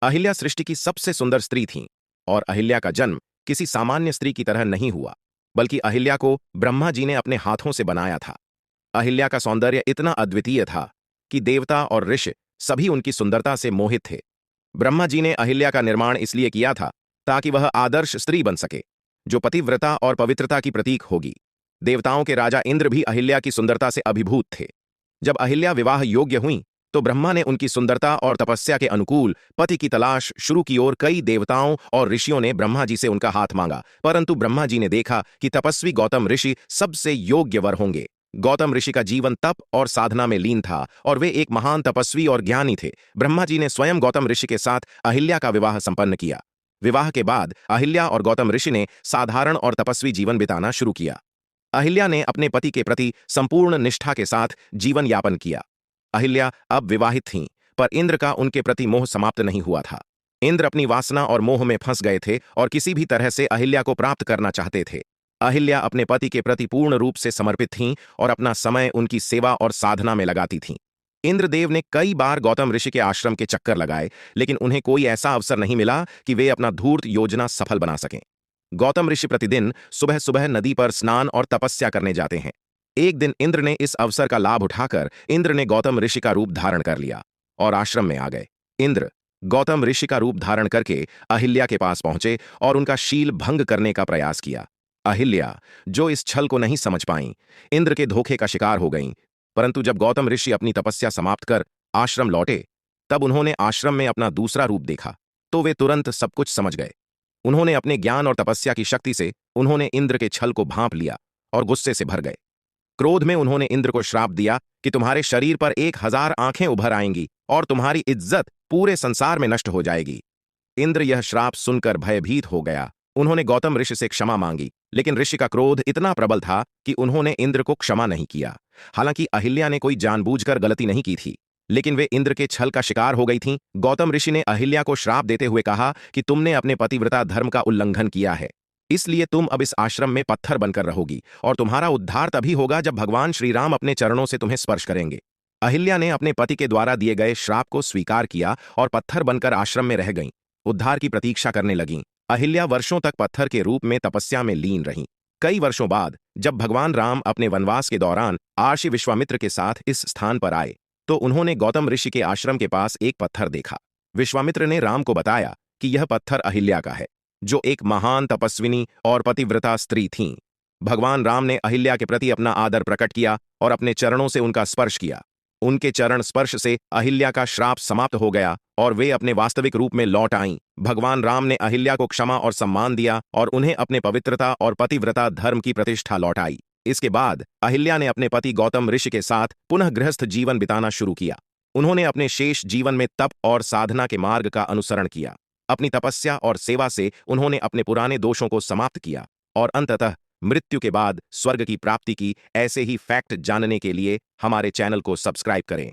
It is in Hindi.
अहिल्या सृष्टि की सबसे सुंदर स्त्री थीं और अहिल्या का जन्म किसी सामान्य स्त्री की तरह नहीं हुआ, बल्कि अहिल्या को ब्रह्मा जी ने अपने हाथों से बनाया था। अहिल्या का सौंदर्य इतना अद्वितीय था कि देवता और ऋषि सभी उनकी सुंदरता से मोहित थे। ब्रह्मा जी ने अहिल्या का निर्माण इसलिए किया था ताकि वह आदर्श स्त्री बन सके, जो पतिव्रता और पवित्रता की प्रतीक होगी। देवताओं के राजा इंद्र भी अहिल्या की सुंदरता से अभिभूत थे। जब अहिल्या विवाह योग्य हुईं, तो ब्रह्मा ने उनकी सुंदरता और तपस्या के अनुकूल पति की तलाश शुरू की और कई देवताओं और ऋषियों ने ब्रह्मा जी से उनका हाथ मांगा, परंतु ब्रह्मा जी ने देखा कि तपस्वी गौतम ऋषि सबसे योग्य वर होंगे। गौतम ऋषि का जीवन तप और साधना में लीन था और वे एक महान तपस्वी और ज्ञानी थे। ब्रह्मा जी ने स्वयं गौतम ऋषि के साथ अहिल्या का विवाह संपन्न किया। विवाह के बाद अहिल्या और गौतम ऋषि ने साधारण और तपस्वी जीवन बिताना शुरू किया। अहिल्या ने अपने पति के प्रति संपूर्ण निष्ठा के साथ जीवन यापन किया। अहिल्या अब विवाहित थीं, पर इंद्र का उनके प्रति मोह समाप्त नहीं हुआ था। इंद्र अपनी वासना और मोह में फंस गए थे और किसी भी तरह से अहिल्या को प्राप्त करना चाहते थे। अहिल्या अपने पति के प्रति पूर्ण रूप से समर्पित थीं और अपना समय उनकी सेवा और साधना में लगाती थीं। इंद्रदेव ने कई बार गौतम ऋषि के आश्रम के चक्कर लगाए, लेकिन उन्हें कोई ऐसा अवसर नहीं मिला कि वे अपना धूर्त योजना सफल बना सकें। गौतम ऋषि प्रतिदिन सुबह सुबह नदी पर स्नान और तपस्या करने जाते हैं। एक दिन इंद्र ने इस अवसर का लाभ उठाकर इंद्र ने गौतम ऋषि का रूप धारण कर लिया और आश्रम में आ गए। इंद्र गौतम ऋषि का रूप धारण करके अहिल्या के पास पहुंचे और उनका शील भंग करने का प्रयास किया। अहिल्या, जो इस छल को नहीं समझ पाईं, इंद्र के धोखे का शिकार हो गईं। परंतु जब गौतम ऋषि अपनी तपस्या समाप्त कर आश्रम लौटे, तब उन्होंने आश्रम में अपना दूसरा रूप देखा, तो वे तुरंत सब कुछ समझ गए। उन्होंने अपने ज्ञान और तपस्या की शक्ति से उन्होंने इंद्र के छल को भांप लिया और गुस्से से भर गए। क्रोध में उन्होंने इंद्र को श्राप दिया कि तुम्हारे शरीर पर 1000 आंखें उभर आएंगी और तुम्हारी इज्जत पूरे संसार में नष्ट हो जाएगी। इंद्र यह श्राप सुनकर भयभीत हो गया। उन्होंने गौतम ऋषि से क्षमा मांगी, लेकिन ऋषि का क्रोध इतना प्रबल था कि उन्होंने इंद्र को क्षमा नहीं किया। हालांकि अहिल्या ने कोई जानबूझकर गलती नहीं की थी, लेकिन वे इंद्र के छल का शिकार हो गई थीं। गौतम ऋषि ने अहिल्या को श्राप देते हुए कहा कि तुमने अपने पतिव्रता धर्म का उल्लंघन किया है, इसलिए तुम अब इस आश्रम में पत्थर बनकर रहोगी और तुम्हारा उद्धार तभी होगा जब भगवान श्री राम अपने चरणों से तुम्हें स्पर्श करेंगे। अहिल्या ने अपने पति के द्वारा दिए गए श्राप को स्वीकार किया और पत्थर बनकर आश्रम में रह गईं, उद्धार की प्रतीक्षा करने लगीं। अहिल्या वर्षों तक पत्थर के रूप में तपस्या में लीन रहीं। कई वर्षों बाद जब भगवान राम अपने वनवास के दौरान आर्षि विश्वामित्र के साथ इस स्थान पर आए, तो उन्होंने गौतम ऋषि के आश्रम के पास एक पत्थर देखा। विश्वामित्र ने राम को बताया कि यह पत्थर अहिल्या का है, जो एक महान तपस्विनी और पतिव्रता स्त्री थीं। भगवान राम ने अहिल्या के प्रति अपना आदर प्रकट किया और अपने चरणों से उनका स्पर्श किया। उनके चरण स्पर्श से अहिल्या का श्राप समाप्त हो गया और वे अपने वास्तविक रूप में लौट आईं। भगवान राम ने अहिल्या को क्षमा और सम्मान दिया और उन्हें अपने पवित्रता और पतिव्रता धर्म की प्रतिष्ठा लौटाई। इसके बाद अहिल्या ने अपने पति गौतम ऋषि के साथ पुनः गृहस्थ जीवन बिताना शुरू किया। उन्होंने अपने शेष जीवन में तप और साधना के मार्ग का अनुसरण किया। अपनी तपस्या और सेवा से उन्होंने अपने पुराने दोषों को समाप्त किया और अंततः मृत्यु के बाद स्वर्ग की प्राप्ति की। ऐसे ही फैक्ट जानने के लिए हमारे चैनल को सब्सक्राइब करें।